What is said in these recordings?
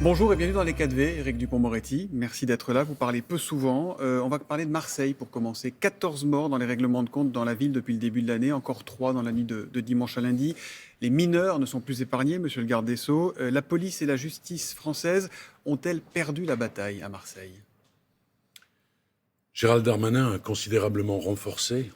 Bonjour et bienvenue dans les 4V, Éric Dupond-Moretti. Merci d'être là, vous parlez peu souvent. On va parler de Marseille pour commencer. 14 morts dans les règlements de compte dans la ville depuis le début de l'année, encore 3 dans la nuit de dimanche à lundi. Les mineurs ne sont plus épargnés, monsieur le garde des Sceaux. La police et la justice française ont-elles perdu la bataille à Marseille? Gérald Darmanin a considérablement renforcé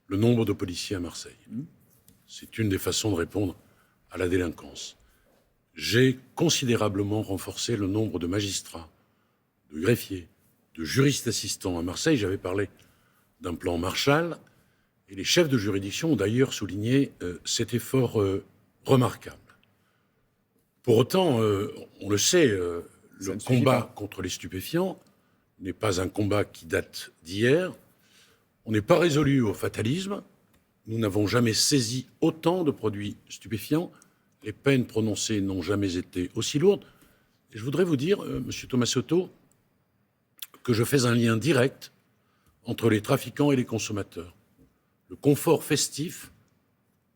le nombre de policiers à Marseille. C'est une des façons de répondre à la délinquance. J'ai considérablement renforcé le nombre de magistrats, de greffiers, de juristes assistants à Marseille. J'avais parlé d'un plan Marshall et les chefs de juridiction ont d'ailleurs souligné cet effort remarquable. Pour autant, on le sait, le combat contre les stupéfiants n'est pas un combat qui date d'hier. On n'est pas résolu au fatalisme. Nous n'avons jamais saisi autant de produits stupéfiants. Les peines prononcées n'ont jamais été aussi lourdes. Et je voudrais vous dire, monsieur Tomassotto, que je fais un lien direct entre les trafiquants et les consommateurs. Le confort festif,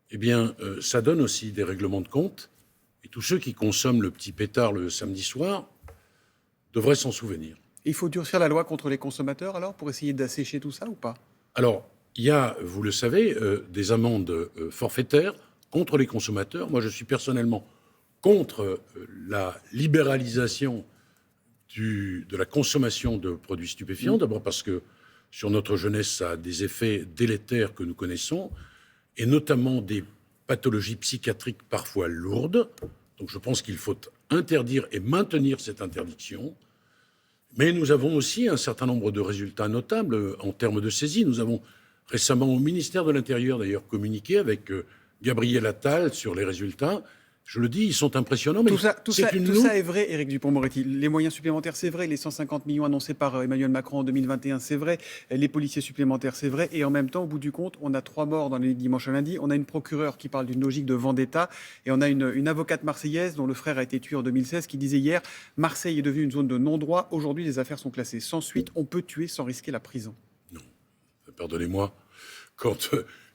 eh bien, ça donne aussi des règlements de compte. Et tous ceux qui consomment le petit pétard le samedi soir devraient s'en souvenir. Il faut durcir la loi contre les consommateurs alors pour essayer d'assécher tout ça ou pas? Alors, il y a, vous le savez, des amendes forfaitaires contre les consommateurs. Moi, je suis personnellement contre la libéralisation de la consommation de produits stupéfiants. D'abord parce que sur notre jeunesse, ça a des effets délétères que nous connaissons, et notamment des pathologies psychiatriques parfois lourdes. Donc je pense qu'il faut interdire et maintenir cette interdiction. Mais nous avons aussi un certain nombre de résultats notables en termes de saisie. Nous avons récemment au ministère de l'Intérieur d'ailleurs communiqué avec Gabriel Attal sur les résultats. Je le dis, ils sont impressionnants. Mais Tout ça est vrai, Éric Dupond-Moretti. Les moyens supplémentaires, c'est vrai. Les 150 millions annoncés par Emmanuel Macron en 2021, c'est vrai. Les policiers supplémentaires, c'est vrai. Et en même temps, au bout du compte, on a 3 morts dans les dimanches à lundi. On a une procureure qui parle d'une logique de vendetta. Et on a une avocate marseillaise dont le frère a été tué en 2016 qui disait hier « Marseille est devenue une zone de non-droit. Aujourd'hui, les affaires sont classées sans suite. On peut tuer sans risquer la prison. » Non. Pardonnez-moi. Quand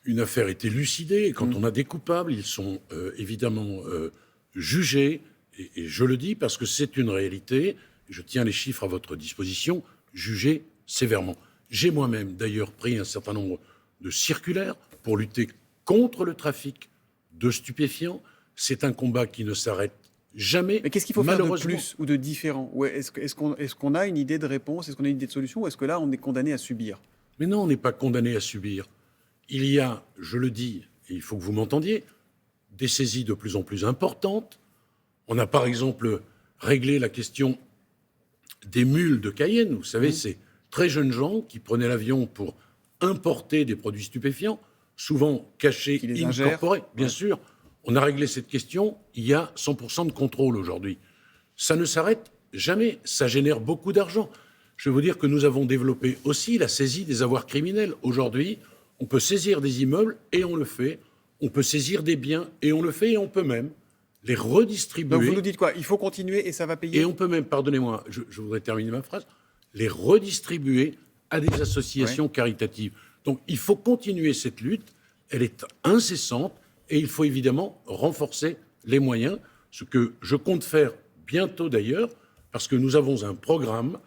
une affaire est élucidée, quand on a des coupables, ils sont évidemment jugés, et je le dis parce que c'est une réalité, je tiens les chiffres à votre disposition, jugés sévèrement. J'ai moi-même d'ailleurs pris un certain nombre de circulaires pour lutter contre le trafic de stupéfiants. C'est un combat qui ne s'arrête jamais. Mais qu'est-ce qu'il faut faire de plus ou de différent? Est-ce qu'on a une idée de réponse? Est-ce qu'on a une idée de solution? Ou est-ce que là, on est condamné à subir? Mais non, on n'est pas condamné à subir. Il y a, je le dis, et il faut que vous m'entendiez, des saisies de plus en plus importantes. On a par exemple réglé la question des mules de Cayenne. Vous savez, ces très jeunes gens qui prenaient l'avion pour importer des produits stupéfiants, souvent cachés, incorporés. Bien sûr, on a réglé cette question. Il y a 100% de contrôle aujourd'hui. Ça ne s'arrête jamais. Ça génère beaucoup d'argent. Je vais vous dire que nous avons développé aussi la saisie des avoirs criminels. Aujourd'hui, on peut saisir des immeubles et on le fait. On peut saisir des biens et on le fait. Et on peut même les redistribuer. Donc vous nous dites quoi? Il faut continuer et ça va payer? Et on peut même, pardonnez-moi, je voudrais terminer ma phrase, les redistribuer à des associations caritatives. Donc il faut continuer cette lutte. Elle est incessante et il faut évidemment renforcer les moyens. Ce que je compte faire bientôt d'ailleurs, parce que nous avons un programme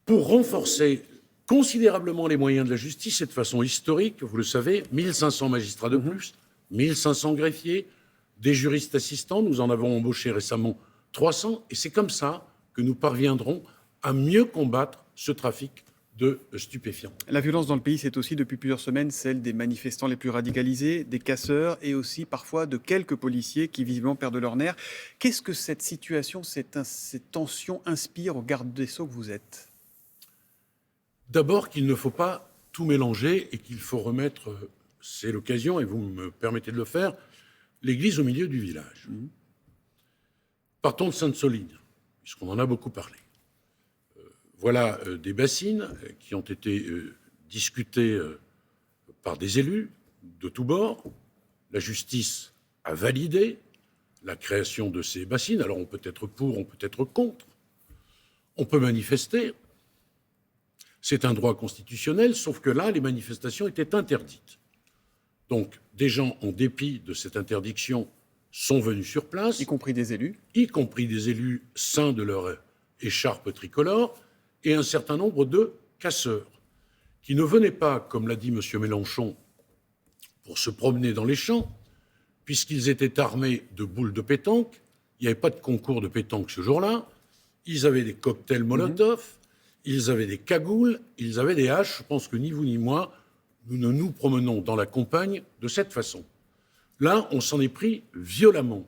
pour renforcer considérablement les moyens de la justice et de façon historique. Vous le savez, 1500 magistrats de plus, 1500 greffiers, des juristes assistants. Nous en avons embauché récemment 300. Et c'est comme ça que nous parviendrons à mieux combattre ce trafic de stupéfiants. La violence dans le pays, c'est aussi depuis plusieurs semaines celle des manifestants les plus radicalisés, des casseurs et aussi parfois de quelques policiers qui visiblement perdent leur nerf. Qu'est-ce que cette situation, cette tension inspire au garde des Sceaux que vous êtes? D'abord qu'il ne faut pas tout mélanger et qu'il faut remettre, c'est l'occasion et vous me permettez de le faire, l'église au milieu du village. Partons de Sainte-Soline, puisqu'on en a beaucoup parlé. Voilà des bassines qui ont été discutées par des élus de tous bords. La justice a validé la création de ces bassines. Alors on peut être pour, on peut être contre. On peut manifester. C'est un droit constitutionnel, sauf que là, les manifestations étaient interdites. Donc, des gens, en dépit de cette interdiction, sont venus sur place, Y compris des élus. y compris des élus ceints de leur écharpe tricolore, et un certain nombre de casseurs, qui ne venaient pas, comme l'a dit M. Mélenchon, pour se promener dans les champs, puisqu'ils étaient armés de boules de pétanque. Il n'y avait pas de concours de pétanque ce jour-là. Ils avaient des cocktails Molotov, ils avaient des cagoules, ils avaient des haches. Je pense que ni vous ni moi, nous ne nous promenons dans la campagne de cette façon. Là, on s'en est pris violemment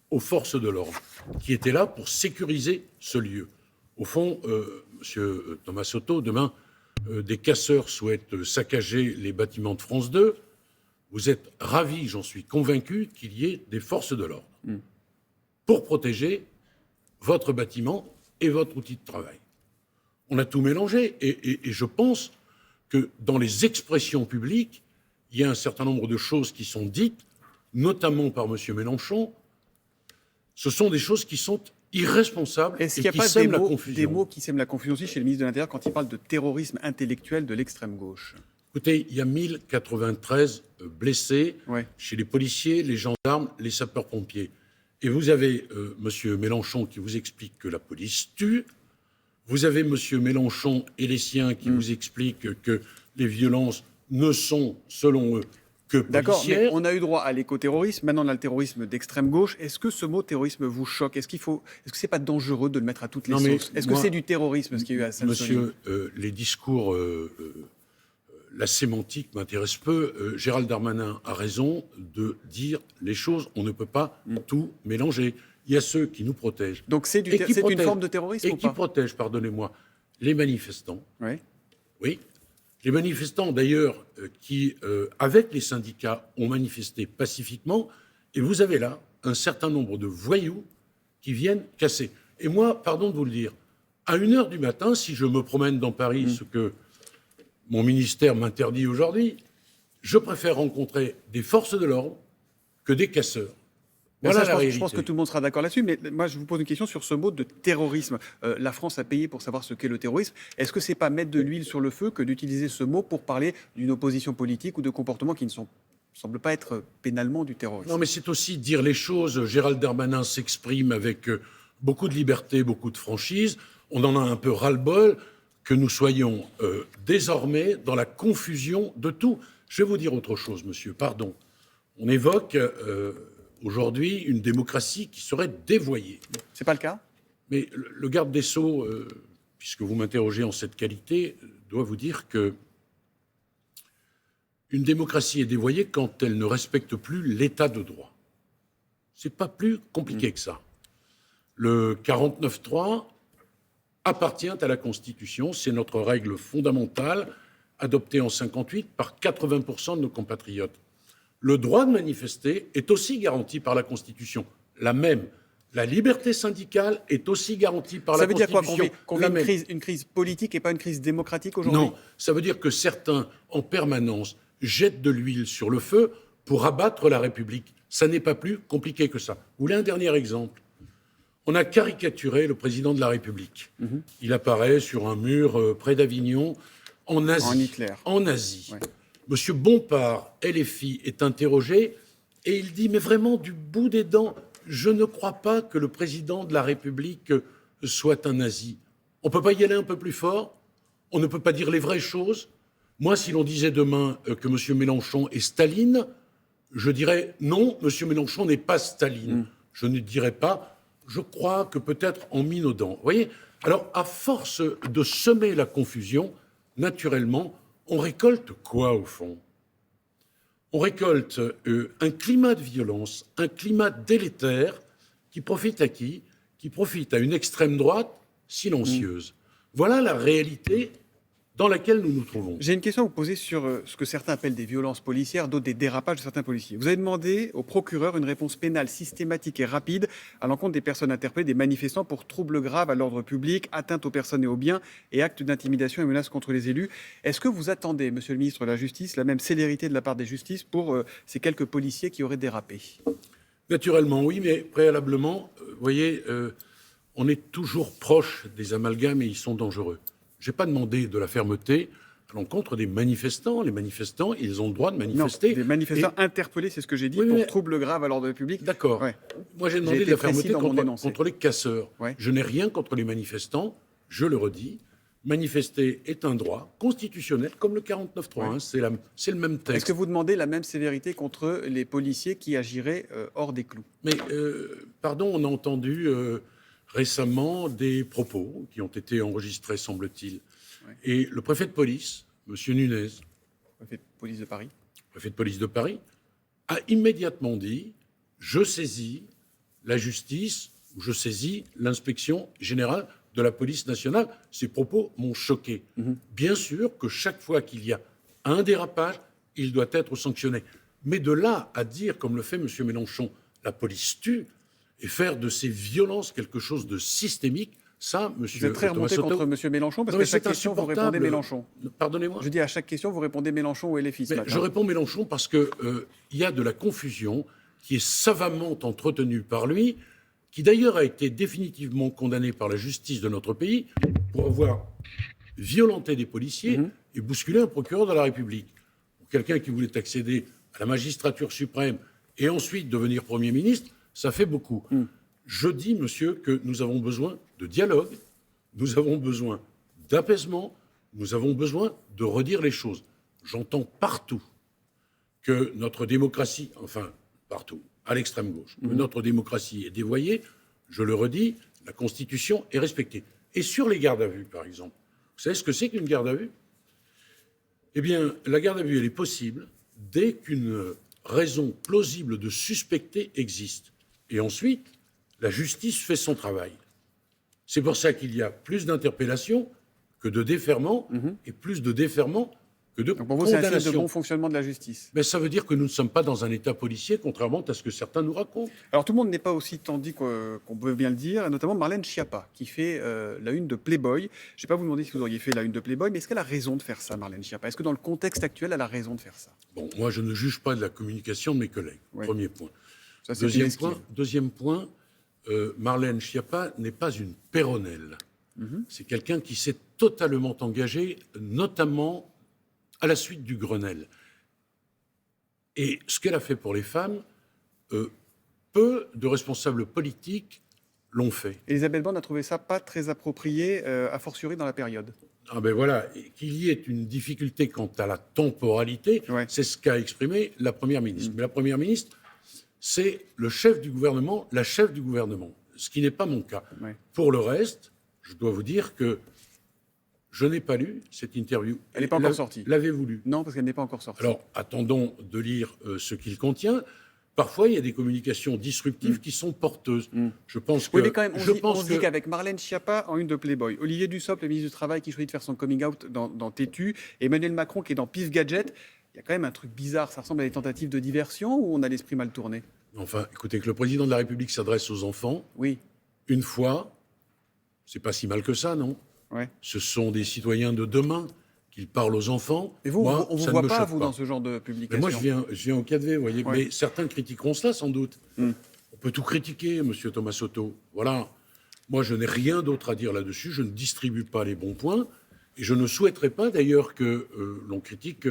aux forces de l'ordre, qui étaient là pour sécuriser ce lieu. Au fond, Monsieur Thomas Soto, demain, des casseurs souhaitent saccager les bâtiments de France 2. Vous êtes ravis, j'en suis convaincu, qu'il y ait des forces de l'ordre pour protéger votre bâtiment et votre outil de travail. On a tout mélangé et je pense que dans les expressions publiques, il y a un certain nombre de choses qui sont dites, notamment par M. Mélenchon. Ce sont des choses qui sont irresponsables et qui sèment la confusion. Des mots qui sèment la confusion aussi chez le ministre de l'Intérieur quand il parle de terrorisme intellectuel de l'extrême gauche? Écoutez, il y a 1093 blessés chez les policiers, les gendarmes, les sapeurs-pompiers. Et vous avez M. Mélenchon qui vous explique que la police tue. Vous avez M. Mélenchon et les siens qui vous expliquent que les violences ne sont, selon eux, que policières. D'accord, mais on a eu droit à l'écoterrorisme, maintenant on a le terrorisme d'extrême gauche. Est-ce que ce mot terrorisme vous choque? Est-ce que c'est pas dangereux de le mettre à toutes les sauces? Est-ce que c'est du terrorisme ce qu'il y a eu à Sainte-Soline? Monsieur, les discours, la sémantique m'intéresse peu. Gérald Darmanin a raison de dire les choses. On ne peut pas tout mélanger. Il y a ceux qui nous protègent. Donc c'est une forme de terrorisme ou pas? Et qui protègent, pardonnez-moi, les manifestants. Oui. Les manifestants, d'ailleurs, qui, avec les syndicats, ont manifesté pacifiquement. Et vous avez là un certain nombre de voyous qui viennent casser. Et moi, pardon de vous le dire, à 1h du matin, si je me promène dans Paris, ce que mon ministère m'interdit aujourd'hui, je préfère rencontrer des forces de l'ordre que des casseurs. Voilà la réalité. Je pense que tout le monde sera d'accord là-dessus, mais moi je vous pose une question sur ce mot de terrorisme. La France a payé pour savoir ce qu'est le terrorisme. Est-ce que c'est pas mettre de l'huile sur le feu que d'utiliser ce mot pour parler d'une opposition politique ou de comportements qui ne semblent pas être pénalement du terrorisme? Non, mais c'est aussi dire les choses. Gérald Darmanin s'exprime avec beaucoup de liberté, beaucoup de franchise. On en a un peu ras-le-bol que nous soyons désormais dans la confusion de tout. Je vais vous dire autre chose, monsieur, pardon. On évoque aujourd'hui une démocratie qui serait dévoyée. C'est pas le cas? Mais le garde des Sceaux, puisque vous m'interrogez en cette qualité, doit vous dire que une démocratie est dévoyée quand elle ne respecte plus l'état de droit. C'est pas plus compliqué que ça. Le 49.3 appartient à la Constitution, c'est notre règle fondamentale, adoptée en 1958 par 80% de nos compatriotes. Le droit de manifester est aussi garanti par la Constitution, la même. La liberté syndicale est aussi garantie par la Constitution. Ça veut dire quoi, qu'on vit une crise politique et pas une crise démocratique aujourd'hui? Non, ça veut dire que certains, en permanence, jettent de l'huile sur le feu pour abattre la République. Ça n'est pas plus compliqué que ça. Vous voulez un dernier exemple? On a caricaturé le président de la République. Il apparaît sur un mur près d'Avignon, en Asie. En Hitler. En Asie. Ouais. Monsieur Bompard, LFI, est interrogé et il dit, mais vraiment du bout des dents, je ne crois pas que le président de la République soit un nazi. On ne peut pas y aller un peu plus fort? On ne peut pas dire les vraies choses? Moi, si l'on disait demain que M. Mélenchon est Staline, je dirais non, M. Mélenchon n'est pas Staline. Je ne dirais pas, je crois que peut-être en minaudant. Vous voyez? Alors, à force de semer la confusion, naturellement, on récolte quoi au fond? On récolte un climat de violence, un climat délétère qui profite à qui? Qui profite à une extrême droite silencieuse. Voilà la réalité dans laquelle nous nous trouvons. J'ai une question à vous poser sur ce que certains appellent des violences policières, d'autres des dérapages de certains policiers. Vous avez demandé au procureur une réponse pénale systématique et rapide à l'encontre des personnes interpellées, des manifestants pour troubles graves à l'ordre public, atteinte aux personnes et aux biens et actes d'intimidation et menaces contre les élus. Est-ce que vous attendez, monsieur le ministre de la Justice, la même célérité de la part des justices pour ces quelques policiers qui auraient dérapé? Naturellement, oui, mais préalablement, vous voyez, on est toujours proche des amalgames et ils sont dangereux. Je n'ai pas demandé de la fermeté à l'encontre des manifestants. Les manifestants, ils ont le droit de Non, manifester. des manifestants interpellés, c'est ce que j'ai dit, Oui, pour mais- trouble grave à l'ordre public. D'accord. Ouais. Moi, j'ai J'ai demandé été de la précis fermeté dans mon contre, énoncé. contre les casseurs. Ouais. Je n'ai rien contre les manifestants, je le redis. Manifester est un droit constitutionnel, comme le 49.3. Ouais. C'est le même Est-ce texte. que vous demandez la même sévérité contre les policiers qui agiraient hors des clous? Mais, pardon, on a entendu récemment des propos qui ont été enregistrés, semble-t-il. Ouais. Et le préfet de police, M. Nunez, Préfet de police de Paris. préfet de police de Paris, a immédiatement dit « Je saisis la justice, ou je saisis l'inspection générale de la police nationale ». Ces propos m'ont choqué. Bien sûr que chaque fois qu'il y a un dérapage, il doit être sanctionné. Mais de là à dire, comme le fait M. Mélenchon, la police tue, et faire de ces violences quelque chose de systémique, ça, M. Vous êtes très remonté contre M. Mélenchon parce Non, qu'à mais chaque c'est question, vous insupportable. répondez Mélenchon. Pardonnez-moi. Je dis à chaque question, vous répondez Mélenchon ou LFI ce Mais matin. je réponds Mélenchon parce que il y a de la confusion qui est savamment entretenue par lui, qui d'ailleurs a été définitivement condamné par la justice de notre pays pour avoir violenté des policiers et bousculé un procureur de la République. Pour quelqu'un qui voulait accéder à la magistrature suprême et ensuite devenir Premier ministre, ça fait beaucoup. Je dis, monsieur, que nous avons besoin de dialogue, nous avons besoin d'apaisement, nous avons besoin de redire les choses. J'entends partout que notre démocratie, enfin partout, à l'extrême gauche, que notre démocratie est dévoyée. Je le redis, la Constitution est respectée. Et sur les gardes à vue, par exemple, vous savez ce que c'est qu'une garde à vue? Eh bien, la garde à vue, elle est possible dès qu'une raison plausible de suspecter existe. Et ensuite, la justice fait son travail. C'est pour ça qu'il y a plus d'interpellations que de déferments, et plus de déferments que de Donc pour vous, c'est un signe de condamnations. bon fonctionnement de la justice. Mais ça veut dire que nous ne sommes pas dans un état policier, contrairement à ce que certains nous racontent. Alors tout le monde n'est pas aussi tendu qu'on peut bien le dire, et notamment Marlène Schiappa, qui fait la une de Playboy. Je ne vais pas vous demander si vous auriez fait la une de Playboy, mais est-ce qu'elle a raison de faire ça, Marlène Schiappa? Est-ce que dans le contexte actuel, elle a raison de faire ça? Bon, moi, je ne juge pas de la communication de mes collègues. Ouais. Premier point. Ça, c'est une esquive. Deuxième point, Marlène Schiappa n'est pas une péronnelle. C'est quelqu'un qui s'est totalement engagé, notamment à la suite du Grenelle. Et ce qu'elle a fait pour les femmes, peu de responsables politiques l'ont fait. Elisabeth Borne a trouvé ça pas très approprié, a fortiori dans la période. Ah ben voilà, et qu'il y ait une difficulté quant à la temporalité, Ouais. c'est ce qu'a exprimé la Première ministre. Mais la Première ministre, c'est le chef du gouvernement, la chef du gouvernement, ce qui n'est pas mon cas. Ouais. Pour le reste, je dois vous dire que je n'ai pas lu cette interview. Elle n'est pas encore sortie. L'avez-vous lu? Non, parce qu'elle n'est pas encore sortie. Alors, attendons de lire ce qu'il contient. Parfois, il y a des communications disruptives qui sont porteuses. Je pense que... Oui, mais quand même, je on pense se dit que- qu'avec Marlène Schiappa en une de Playboy, Olivier Dussopt, le ministre du Travail, qui choisit de faire son coming out dans Tétu, Emmanuel Macron qui est dans Pif Gadget, il y a quand même un truc bizarre. Ça ressemble à des tentatives de diversion ou on a l'esprit mal tourné? Enfin, écoutez, que le président de la République s'adresse aux enfants, Oui, une fois, c'est pas si mal que ça, non? ouais. Ce sont des citoyens de demain qu'il parle aux enfants. Et vous, Moi, on ne vous ça ne voit me pas, choque vous, dans ce genre de publication? Mais moi, je viens au 4V, vous voyez. Ouais. Mais certains critiqueront cela, sans doute. On peut tout critiquer, monsieur Thomas Soto. Voilà. Moi, je n'ai rien d'autre à dire là-dessus. Je ne distribue pas les bons points. Et je ne souhaiterais pas, d'ailleurs, que l'on critique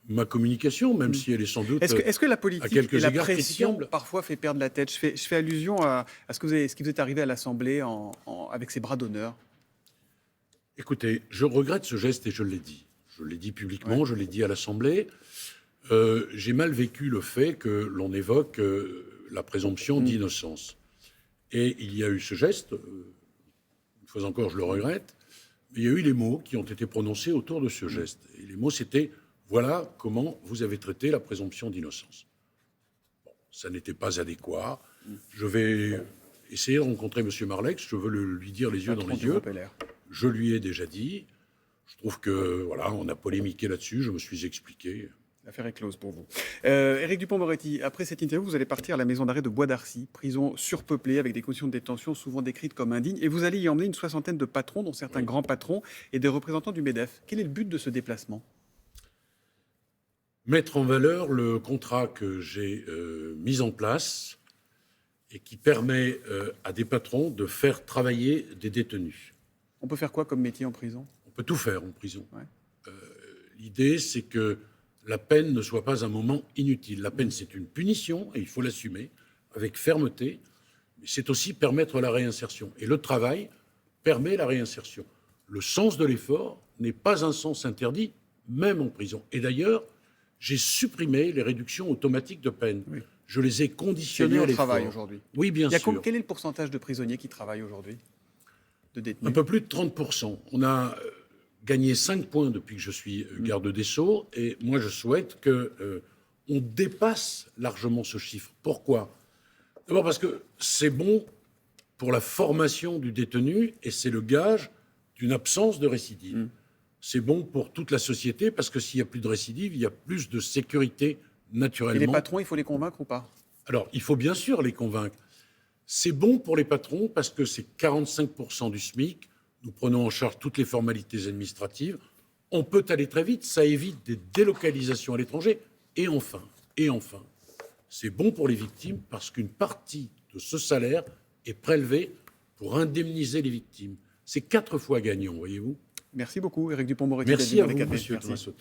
ma communication, même si elle est sans doute... Est-ce que la à politique quelques et la égards pression critiquable. parfois fait perdre la tête? Je fais allusion à ce qui vous est arrivé à l'Assemblée avec ces bras d'honneur. Écoutez, je regrette ce geste et je l'ai dit. Je l'ai dit publiquement, je l'ai dit à l'Assemblée. J'ai mal vécu le fait que l'on évoque la présomption d'innocence. Et il y a eu ce geste, une fois encore je le regrette, mais il y a eu les mots qui ont été prononcés autour de ce geste. Et les mots c'était « voilà comment vous avez traité la présomption d'innocence ». Bon, ça n'était pas adéquat. Je vais essayer de rencontrer M. Marlex, je veux lui dire les yeux dans Patron les du yeux. groupe LR. Je lui ai déjà dit. Je trouve que, voilà, on a polémiqué là-dessus, je me suis expliqué. L'affaire est close pour vous. Éric Dupond-Moretti, après cette interview, vous allez partir à la maison d'arrêt de Bois d'Arcy, prison surpeuplée avec des conditions de détention souvent décrites comme indignes, et vous allez y emmener une soixantaine de patrons, dont certains grands patrons, et des représentants du MEDEF. Quel est le but de ce déplacement? Mettre en valeur le contrat que j'ai mis en place et qui permet à des patrons de faire travailler des détenus. On peut faire quoi comme métier en prison? On peut tout faire en prison. Ouais. L'idée, c'est que la peine ne soit pas un moment inutile. La peine, c'est une punition et il faut l'assumer avec fermeté. Mais c'est aussi permettre la réinsertion. Et le travail permet la réinsertion. Le sens de l'effort n'est pas un sens interdit, même en prison. Et d'ailleurs, j'ai supprimé les réductions automatiques de peine. Oui. Je les ai C'est conditionnées lié à au travail l'effort. aujourd'hui. Oui, bien sûr. Quel est le pourcentage de prisonniers qui travaillent aujourd'hui, de détenus? Un peu plus de 30%. On a gagné 5 points depuis que je suis garde des Sceaux. Et moi, je souhaite qu'on dépasse largement ce chiffre. Pourquoi? D'abord parce que c'est bon pour la formation du détenu et c'est le gage d'une absence de récidive. C'est bon pour toute la société parce que s'il n'y a plus de récidive, il y a plus de sécurité naturellement. Et les patrons, il faut les convaincre ou pas? Alors, il faut bien sûr les convaincre. C'est bon pour les patrons parce que c'est 45% du SMIC. Nous prenons en charge toutes les formalités administratives. On peut aller très vite, ça évite des délocalisations à l'étranger. Et enfin, c'est bon pour les victimes parce qu'une partie de ce salaire est prélevée pour indemniser les victimes. C'est 4 fois gagnant, voyez-vous. Merci beaucoup, Éric Dupond-Moretti. Merci d'être à venu vous, dans les monsieur cafés. Thomas Soto.